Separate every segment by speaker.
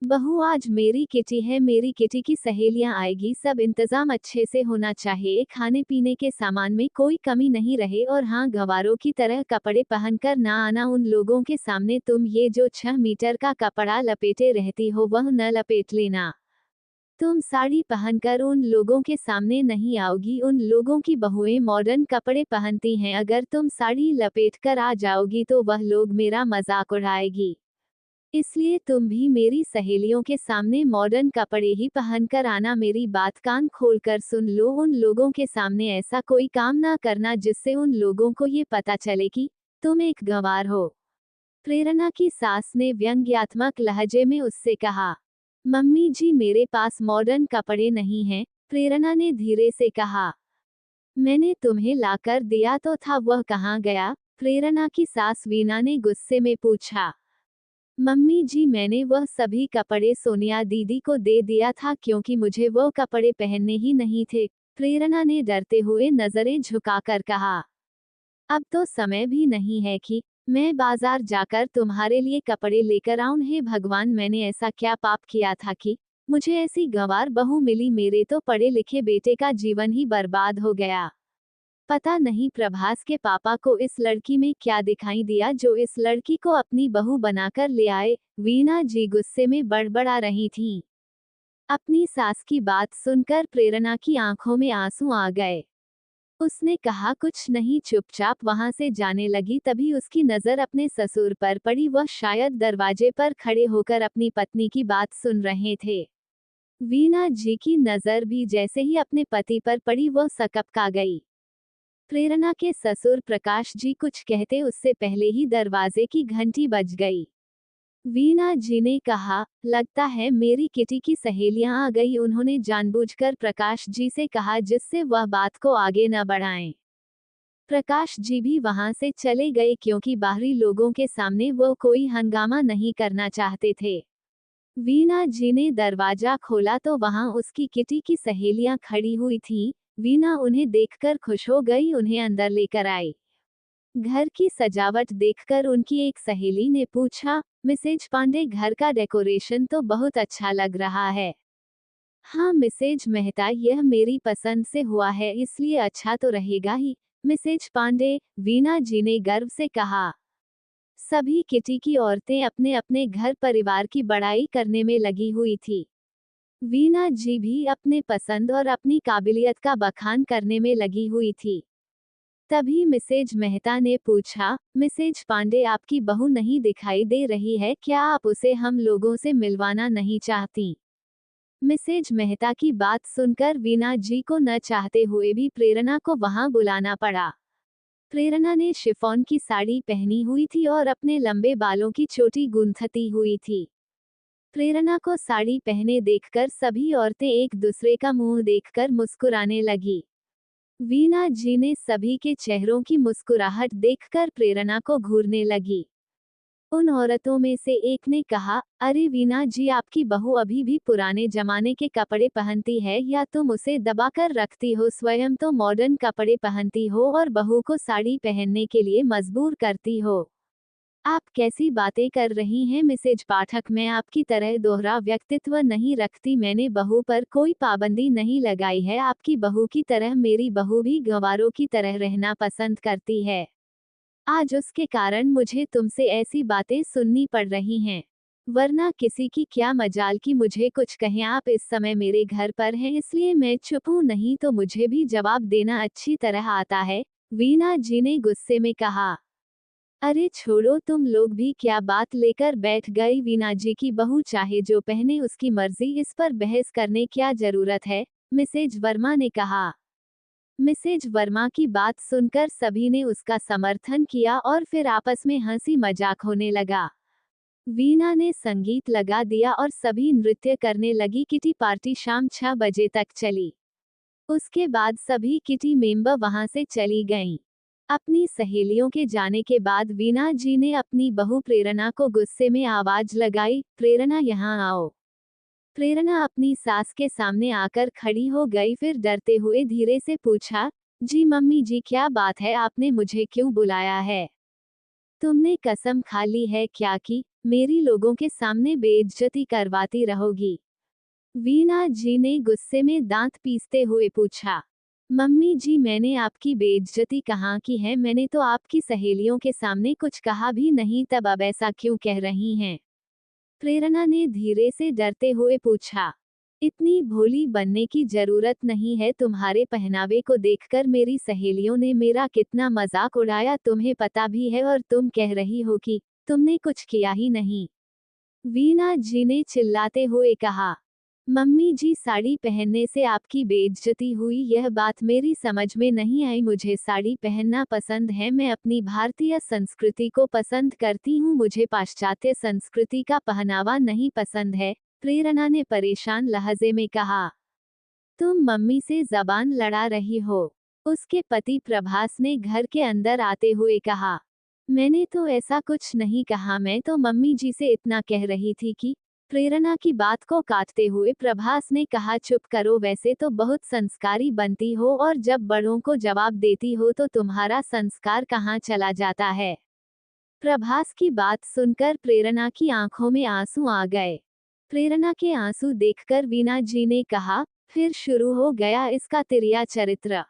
Speaker 1: बहू आज मेरी किटी है, मेरी किटी की सहेलियां आएगी, सब इंतजाम अच्छे से होना चाहिए, खाने पीने के सामान में कोई कमी नहीं रहे। और हाँ, गंवारों की तरह कपड़े पहनकर ना आना उन लोगों के सामने। तुम ये जो 6 मीटर का कपड़ा लपेटे रहती हो वह न लपेट लेना। तुम साड़ी पहनकर उन लोगों के सामने नहीं आओगी। उन लोगों की बहुएं मॉडर्न कपड़े पहनती हैं, अगर तुम साड़ी लपेट कर आ जाओगी तो वह लोग मेरा मजाक उड़ाएगी। इसलिए तुम भी मेरी सहेलियों के सामने मॉडर्न कपड़े ही पहनकर आना। मेरी बात कान खोलकर सुन लो, उन लोगों के सामने ऐसा कोई काम ना करना जिससे उन लोगों को ये पता चले कि तुम एक गंवार हो। प्रेरणा की सास ने व्यंग्यात्मक लहजे में उससे कहा। मम्मी जी, मेरे पास मॉडर्न कपड़े नहीं हैं, प्रेरणा ने धीरे से कहा। मैंने तुम्हें लाकर दिया तो था, वह कहाँ गया? प्रेरणा की सास वीना ने गुस्से में पूछा। मम्मी जी, मैंने वह सभी कपड़े सोनिया दीदी को दे दिया था क्योंकि मुझे वो कपड़े पहनने ही नहीं थे, प्रेरणा ने डरते हुए नजरें झुकाकर कहा। अब तो समय भी नहीं है कि मैं बाजार जाकर तुम्हारे लिए कपड़े लेकर आऊं। हे भगवान, मैंने ऐसा क्या पाप किया था कि मुझे ऐसी गंवार बहू मिली? मेरे तो पढ़े लिखे बेटे का जीवन ही बर्बाद हो गया। पता नहीं प्रभास के पापा को इस लड़की में क्या दिखाई दिया जो इस लड़की को अपनी बहू बनाकर ले आए। वीणा जी गुस्से में बड़बड़ा रही थीं। अपनी सास की बात सुनकर प्रेरणा की आंखों में आंसू आ गए। उसने कहा कुछ नहीं, चुपचाप वहां से जाने लगी। तभी उसकी नजर अपने ससुर पर पड़ी। वह शायद दरवाजे पर खड़े होकर अपनी पत्नी की बात सुन रहे थे। वीणा जी की नजर भी जैसे ही अपने पति पर पड़ी वह सकपका गई। प्रेरणा के ससुर प्रकाश जी कुछ कहते उससे पहले ही दरवाजे की घंटी बज गई। वीणा जी ने कहा, लगता है मेरी किटी की सहेलियां आ गई। उन्होंने जानबूझकर प्रकाश जी से कहा जिससे वह बात को आगे न बढ़ाएं। प्रकाश जी भी वहां से चले गए क्योंकि बाहरी लोगों के सामने वो कोई हंगामा नहीं करना चाहते थे। वीणा जी ने दरवाजा खोला तो वहां उसकी किटी की सहेलियां खड़ी हुई थीं। वीणा उन्हें देखकर खुश हो गई, उन्हें अंदर लेकर आई। घर की सजावट देखकर उनकी एक सहेली ने पूछा, मिसेज पांडे, घर का डेकोरेशन तो बहुत अच्छा लग रहा है। हाँ मिसेज मेहता, यह मेरी पसंद से हुआ है, इसलिए अच्छा तो रहेगा ही मिसेज पांडे, वीणा जी ने गर्व से कहा। सभी किटी की औरतें अपने अपने घर परिवार की बड़ाई करने में लगी हुई थी। वीणा जी भी अपने पसंद और अपनी काबिलियत का बखान करने में लगी हुई थी। तभी मिसेज मेहता ने पूछा, मिसेज पांडे, आपकी बहू नहीं दिखाई दे रही है, क्या आप उसे हम लोगों से मिलवाना नहीं चाहती? मिसेज मेहता की बात सुनकर वीणा जी को न चाहते हुए भी प्रेरणा को वहां बुलाना पड़ा। प्रेरणा ने शिफॉन की साड़ी पहनी हुई थी और अपने लंबे बालों की चोटी गूंथती हुई थी। प्रेरणा को साड़ी पहने देखकर सभी औरतें एक दूसरे का मुंह देखकर मुस्कुराने लगी। वीणा जी ने सभी के चेहरों की मुस्कुराहट देखकर प्रेरणा को घूरने लगी। उन औरतों में से एक ने कहा, अरे वीणा जी, आपकी बहू अभी भी पुराने जमाने के कपड़े पहनती है या तुम उसे दबाकर रखती हो? स्वयं तो मॉडर्न कपड़े पहनती हो और बहू को साड़ी पहनने के लिए मजबूर करती हो। आप कैसी बातें कर रही हैं मिसेज पाठक? मैं आपकी तरह दोहरा व्यक्तित्व नहीं रखती, मैंने बहू पर कोई पाबंदी नहीं लगाई है। आपकी बहू की तरह मेरी बहू भी गंवारों की तरह रहना पसंद करती है। आज उसके कारण मुझे तुमसे ऐसी बातें सुननी पड़ रही हैं। वरना किसी की क्या मजाल कि मुझे कुछ कहें। आप इस समय मेरे घर पर हैं इसलिए मैं चुप हूं, नहीं तो मुझे भी जवाब देना अच्छी तरह आता है, वीणा जी ने गुस्से में कहा। अरे छोड़ो, तुम लोग भी क्या बात लेकर बैठ गई? वीणा जी की बहू चाहे जो पहने उसकी मर्जी, इस पर बहस करने क्या जरूरत है, मिसेज वर्मा ने कहा। मिसेज वर्मा की बात सुनकर सभी ने उसका समर्थन किया और फिर आपस में हंसी मजाक होने लगा। वीणा ने संगीत लगा दिया और सभी नृत्य करने लगी। किटी पार्टी शाम 6 बजे तक चली। उसके बाद सभी किटी मेंबर वहां से चली गईं। अपनी सहेलियों के जाने के बाद वीणा जी ने अपनी बहू प्रेरणा को गुस्से में आवाज लगाई, प्रेरणा यहाँ आओ। प्रेरणा अपनी सास के सामने आकर खड़ी हो गई, फिर डरते हुए धीरे से पूछा, जी मम्मी जी, क्या बात है, आपने मुझे क्यों बुलाया है? तुमने कसम खा ली है क्या कि मेरी लोगों के सामने बेइज्जती करवाती रहोगी। वीणा जी ने गुस्से में दांत पीसते हुए पूछा। मम्मी जी, मैंने आपकी बेइज्जती कहाँ की है? मैंने तो आपकी सहेलियों के सामने कुछ कहा भी नहीं, तब अब ऐसा क्यों कह रही हैं? प्रेरणा ने धीरे से डरते हुए पूछा। इतनी भोली बनने की जरूरत नहीं है। तुम्हारे पहनावे को देखकर मेरी सहेलियों ने मेरा कितना मजाक उड़ाया तुम्हें पता भी है, और तुम कह रही हो कि तुमने कुछ किया ही नहीं। वीणा जी ने चिल्लाते हुए कहा। मम्मी जी, साड़ी पहनने से आपकी बेइज्जती हुई, यह बात मेरी समझ में नहीं आई। मुझे साड़ी पहनना पसंद है, मैं अपनी भारतीय संस्कृति को पसंद करती हूँ, मुझे पाश्चात्य संस्कृति का पहनावा नहीं पसंद है, प्रेरणा ने परेशान लहजे में कहा। तुम मम्मी से जबान लड़ा रही हो, उसके पति प्रभास ने घर के अंदर आते हुए कहा। मैंने तो ऐसा कुछ नहीं कहा, मैं तो मम्मी जी से इतना कह रही थी कि। प्रेरणा की बात को काटते हुए प्रभास ने कहा, चुप करो, वैसे तो बहुत संस्कारी बनती हो, और जब बड़ों को जवाब देती हो तो तुम्हारा संस्कार कहाँ चला जाता है? प्रभास की बात सुनकर प्रेरणा की आंखों में आंसू आ गए। प्रेरणा के आंसू देखकर वीणा जी ने कहा, फिर शुरू हो गया इसका तिरिया चरित्र।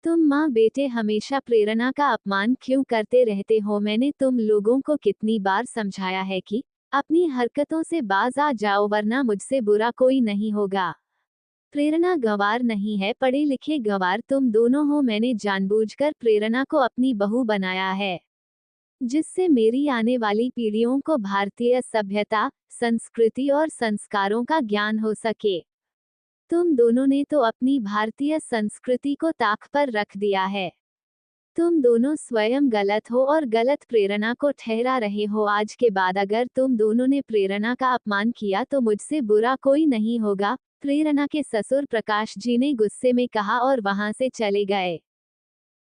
Speaker 1: तुम माँ बेटे हमेशा प्रेरणा का अपमान क्यों करते रहते हो? मैंने तुम लोगों को कितनी बार समझाया है कि अपनी हरकतों से बाज आ जाओ, वरना मुझसे बुरा कोई नहीं होगा। प्रेरणा गंवार नहीं है, पढ़े लिखे गंवार तुम दोनों हो। मैंने जानबूझकर प्रेरणा को अपनी बहू बनाया है, जिससे मेरी आने वाली पीढ़ियों को भारतीय सभ्यता, संस्कृति और संस्कारों का ज्ञान हो सके। तुम दोनों ने तो अपनी भारतीय संस्कृति को ताक पर रख दिया है। तुम दोनों स्वयं गलत हो और गलत प्रेरणा को ठहरा रहे हो। आज के बाद अगर तुम दोनों ने प्रेरणा का अपमान किया तो मुझसे बुरा कोई नहीं होगा, प्रेरणा के ससुर प्रकाश जी ने गुस्से में कहा और वहां से चले गए।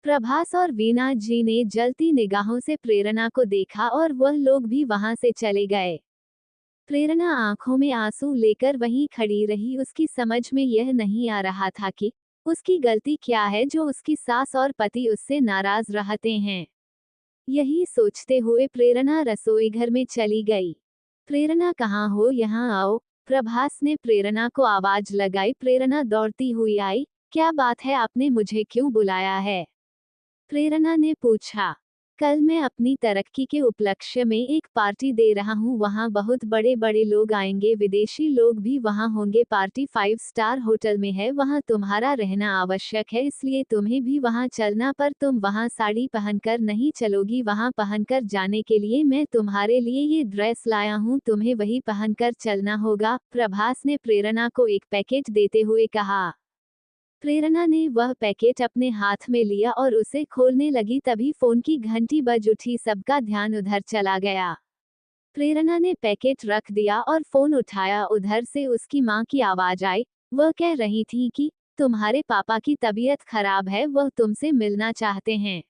Speaker 1: प्रभास और वीणा जी ने जलती निगाहों से प्रेरणा को देखा और वह लोग भी वहां से चले गए। प्रेरणा आंखों में आंसू लेकर वहीं खड़ी रही। उसकी समझ में यह नहीं आ रहा था कि उसकी गलती क्या है जो उसकी सास और पति उससे नाराज रहते हैं। यही सोचते हुए प्रेरणा रसोई घर में चली गई। प्रेरणा कहाँ हो, यहाँ आओ, प्रभास ने प्रेरणा को आवाज लगाई। प्रेरणा दौड़ती हुई आई। क्या बात है, आपने मुझे क्यों बुलाया है? प्रेरणा ने पूछा। कल मैं अपनी तरक्की के उपलक्ष्य में एक पार्टी दे रहा हूँ, वहाँ बहुत बड़े बड़े लोग आएंगे, विदेशी लोग भी वहाँ होंगे। पार्टी 5 स्टार होटल में है, वहाँ तुम्हारा रहना आवश्यक है, इसलिए तुम्हें भी वहाँ चलना, पर तुम वहाँ साड़ी पहनकर नहीं चलोगी। वहाँ पहनकर जाने के लिए मैं तुम्हारे लिए ये ड्रेस लाया हूँ, तुम्हें वही पहनकर चलना होगा, प्रभास ने प्रेरणा को एक पैकेट देते हुए कहा। प्रेरणा ने वह पैकेट अपने हाथ में लिया और उसे खोलने लगी, तभी फोन की घंटी बज उठी। सबका ध्यान उधर चला गया। प्रेरणा ने पैकेट रख दिया और फोन उठाया। उधर से उसकी माँ की आवाज आई। वह कह रही थी कि तुम्हारे पापा की तबीयत खराब है, वह तुमसे मिलना चाहते हैं।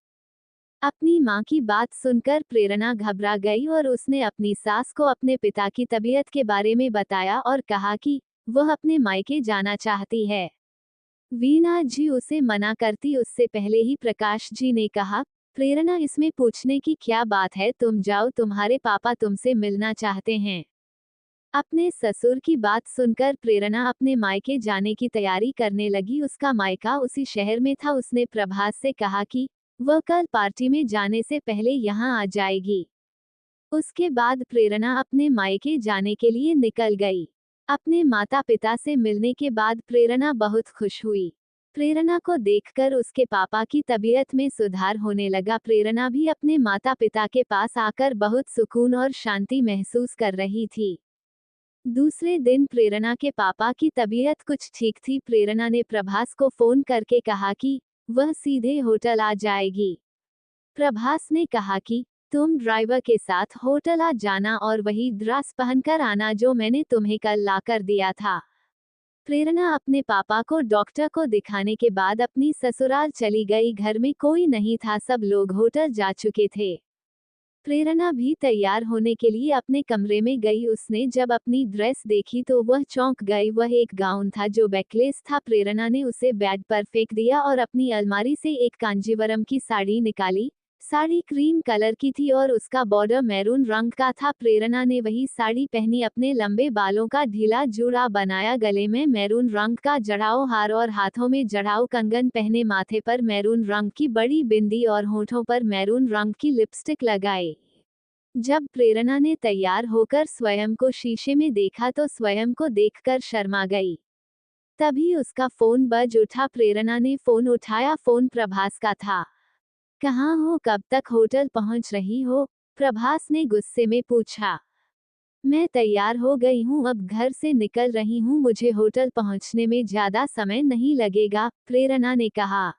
Speaker 1: अपनी माँ की बात सुनकर प्रेरणा घबरा गई और उसने अपनी सास को अपने पिता की तबीयत के बारे में बताया और कहा कि वह अपने मायके जाना चाहती है। वीणा जी उसे मना करती उससे पहले ही प्रकाश जी ने कहा, प्रेरणा, इसमें पूछने की क्या बात है, तुम जाओ, तुम्हारे पापा तुमसे मिलना चाहते हैं। अपने ससुर की बात सुनकर प्रेरणा अपने मायके जाने की तैयारी करने लगी। उसका मायका उसी शहर में था। उसने प्रभास से कहा कि वह कल पार्टी में जाने से पहले यहाँ आ जाएगी। उसके बाद प्रेरणा अपने मायके जाने के लिए निकल गई। अपने माता पिता से मिलने के बाद प्रेरणा बहुत खुश हुई। प्रेरणा को देखकर उसके पापा की तबीयत में सुधार होने लगा। प्रेरणा भी अपने माता पिता के पास आकर बहुत सुकून और शांति महसूस कर रही थी। दूसरे दिन प्रेरणा के पापा की तबीयत कुछ ठीक थी। प्रेरणा ने प्रभास को फोन करके कहा कि वह सीधे होटल आ जाएगी। प्रभास ने कहा कि तुम ड्राइवर के साथ होटल आ जाना और वही ड्रेस पहनकर आना जो मैंने तुम्हें कल लाकर दिया था। प्रेरणा अपने पापा को डॉक्टर को दिखाने के बाद अपनी ससुराल चली गई। घर में कोई नहीं था, सब लोग होटल जा चुके थे। प्रेरणा भी तैयार होने के लिए अपने कमरे में गई। उसने जब अपनी ड्रेस देखी तो वह चौंक गई। वह एक गाउन था जो बैकलेस था। प्रेरणा ने उसे बेड पर फेंक दिया और अपनी अलमारी से एक कांजीवरम की साड़ी निकाली, साड़ी क्रीम कलर की थी और उसका बॉर्डर मैरून रंग का था। प्रेरणा ने वही साड़ी पहनी, अपने लंबे बालों का ढीला जूड़ा बनाया, गले में मैरून रंग का जड़ाऊ हार और हाथों में जड़ाऊ कंगन पहने, माथे पर मैरून रंग की बड़ी बिंदी और होठों पर मैरून रंग की लिपस्टिक लगाई। जब प्रेरणा ने तैयार होकर स्वयं को शीशे में देखा तो स्वयं को देखकर शर्मा गई। तभी उसका फोन बज उठा। प्रेरणा ने फोन उठाया। फोन प्रभास का था। कहाँ हो, कब तक होटल पहुंच रही हो? प्रभास ने गुस्से में पूछा। मैं तैयार हो गई हूँ, अब घर से निकल रही हूँ, मुझे होटल पहुंचने में ज्यादा समय नहीं लगेगा, प्रेरणा ने कहा।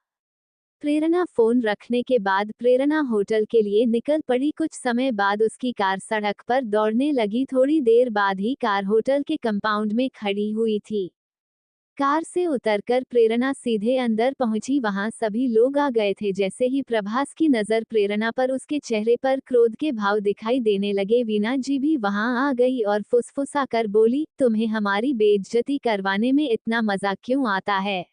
Speaker 1: प्रेरणा फोन रखने के बाद प्रेरणा होटल के लिए निकल पड़ी। कुछ समय बाद उसकी कार सड़क पर दौड़ने लगी। थोड़ी देर बाद ही कार होटल के कंपाउंड में खड़ी हुई थी। कार से उतरकर प्रेरणा सीधे अंदर पहुंची। वहां सभी लोग आ गए थे। जैसे ही प्रभास की नजर प्रेरणा पर, उसके चेहरे पर क्रोध के भाव दिखाई देने लगे। वीना जी भी वहां आ गई और फुसफुसा कर बोली, तुम्हें हमारी बेइज्जती करवाने में इतना मजा क्यों आता है?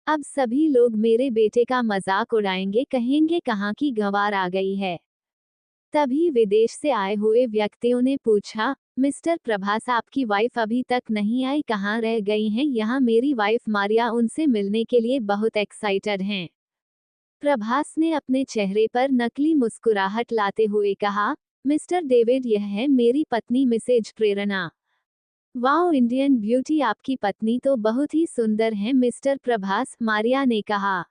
Speaker 1: अब सभी लोग मेरे बेटे का मजाक उड़ाएंगे, कहेंगे कहाँ की गंवार आ गई है। तभी विदेश से आए हुए व्यक्तियों ने पूछा, मिस्टर प्रभास, आपकी वाइफ अभी तक नहीं आई, कहाँ रह गई हैं? यहाँ मेरी वाइफ मारिया उनसे मिलने के लिए बहुत एक्साइटेड हैं। प्रभास ने अपने चेहरे पर नकली मुस्कुराहट लाते हुए कहा, मिस्टर डेविड, यह है मेरी पत्नी मिसेज प्रेरणा। वाओ इंडियन ब्यूटी, आपकी पत्नी तो बहुत ही सुंदर है मिस्टर प्रभास, मारिया ने कहा।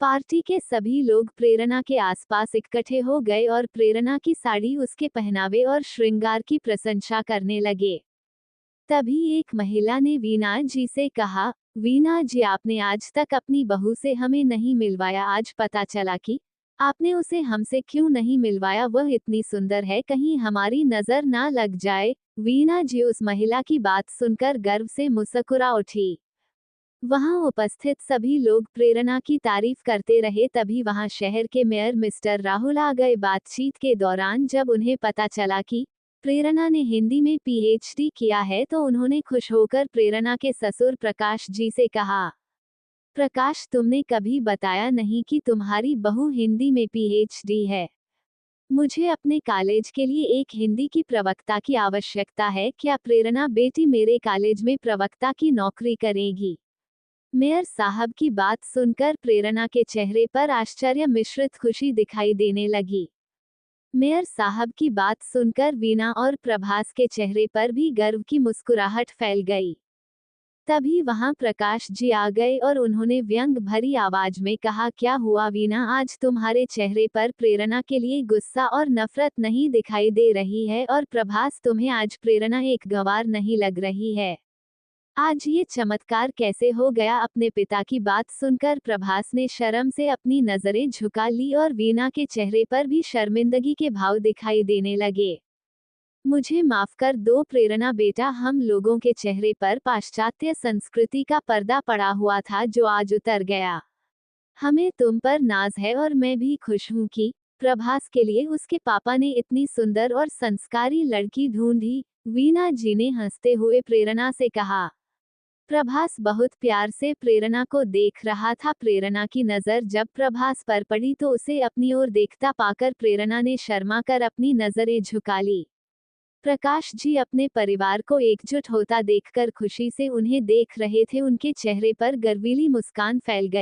Speaker 1: पार्टी के सभी लोग प्रेरणा के आसपास इकट्ठे हो गए और प्रेरणा की साड़ी, उसके पहनावे और श्रृंगार की प्रशंसा करने लगे। तभी एक महिला ने वीना जी से कहा, वीना जी, आपने आज तक अपनी बहू से हमें नहीं मिलवाया, आज पता चला कि आपने उसे हमसे क्यों नहीं मिलवाया, वह इतनी सुंदर है, कहीं हमारी नजर ना लग जाए। वीना जी उस महिला की बात सुनकर गर्व से मुस्कुरा उठी। वहां उपस्थित सभी लोग प्रेरणा की तारीफ करते रहे। तभी वहां शहर के मेयर मिस्टर राहुल आ गए। बातचीत के दौरान जब उन्हें पता चला कि प्रेरणा ने हिंदी में पीएचडी किया है तो उन्होंने खुश होकर प्रेरणा के ससुर प्रकाश जी से कहा, प्रकाश, तुमने कभी बताया नहीं कि तुम्हारी बहू हिंदी में पीएचडी है। मुझे अपने कॉलेज के लिए एक हिंदी की प्रवक्ता की आवश्यकता है। क्या प्रेरणा बेटी मेरे कॉलेज में प्रवक्ता की नौकरी करेगी? मेयर साहब की बात सुनकर प्रेरणा के चेहरे पर आश्चर्य मिश्रित खुशी दिखाई देने लगी। मेयर साहब की बात सुनकर वीना और प्रभास के चेहरे पर भी गर्व की मुस्कुराहट फैल गई। तभी वहां प्रकाश जी आ गए और उन्होंने व्यंग भरी आवाज में कहा, क्या हुआ वीना, आज तुम्हारे चेहरे पर प्रेरणा के लिए गुस्सा और नफरत नहीं दिखाई दे रही है? और प्रभास, तुम्हें आज प्रेरणा एक गंवार नहीं लग रही है? आज ये चमत्कार कैसे हो गया? अपने पिता की बात सुनकर प्रभास ने शर्म से अपनी नजरें झुका ली और वीना के चेहरे पर भी शर्मिंदगी के भाव दिखाई देने लगे। मुझे माफ कर दो प्रेरणा बेटा, हम लोगों के चेहरे पर पाश्चात्य संस्कृति का पर्दा पड़ा हुआ था जो आज उतर गया। हमें तुम पर नाज है और मैं भी खुश हूँ कि प्रभास के लिए उसके पापा ने इतनी सुंदर और संस्कारी लड़की ढूंढी। वीना जी ने हंसते हुए प्रेरणा से कहा। प्रभास बहुत प्यार से प्रेरणा को देख रहा था। प्रेरणा की नजर जब प्रभास पर पड़ी तो उसे अपनी ओर देखता पाकर प्रेरणा ने शर्मा कर अपनी नजरें झुका ली। प्रकाश जी अपने परिवार को एकजुट होता देखकर खुशी से उन्हें देख रहे थे। उनके चेहरे पर गर्वीली मुस्कान फैल गई।